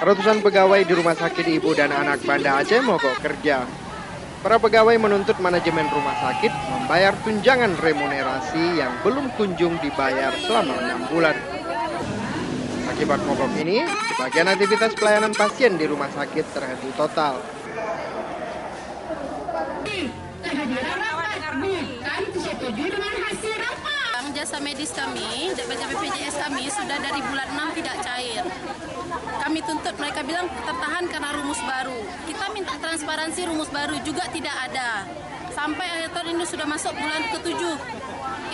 Ratusan pegawai di Rumah Sakit Ibu dan Anak Banda Aceh mogok kerja. Para pegawai menuntut manajemen rumah sakit membayar tunjangan remunerasi yang belum kunjung dibayar selama 6 bulan. Akibat mogok ini, sebagian aktivitas pelayanan pasien di rumah sakit terhenti total. Jasa medis kami, BPJS kami sudah dari bulan 6 tidak cair. Kami tuntut, mereka bilang tertahan karena rumus baru. Kita minta transparansi rumus baru juga tidak ada. Sampai akhir tahun ini sudah masuk bulan ke-7.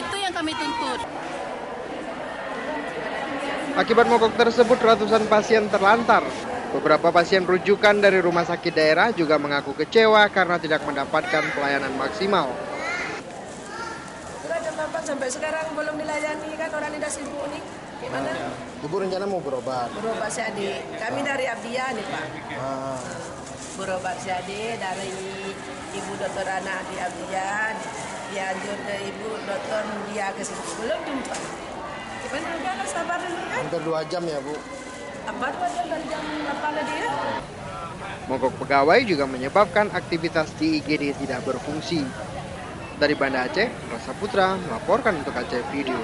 Itu yang kami tuntut. Akibat mogok tersebut, ratusan pasien terlantar. Beberapa pasien rujukan dari rumah sakit daerah juga mengaku kecewa karena tidak mendapatkan pelayanan maksimal. Sampai sekarang belum dilayani, kan orang tidak sibuk nih. Gimana? Ibu rencana mau berobat? Berobat si adik. Kami dari Abdiya nih Pak. Berobat si adik dari Ibu Dokter Anak di Abdiya. Dianjur ke Ibu Dokter Mulia ke situ. Belum jumpa. Gimana? Udah sabar dulu kan? Hampir 2 jam ya Bu? Apa 2 jam dari jam 8 tadi ya? Mogok pegawai juga menyebabkan aktivitas di IGD tidak berfungsi. Dari Banda Aceh, Rasa Putra melaporkan untuk Aceh Video.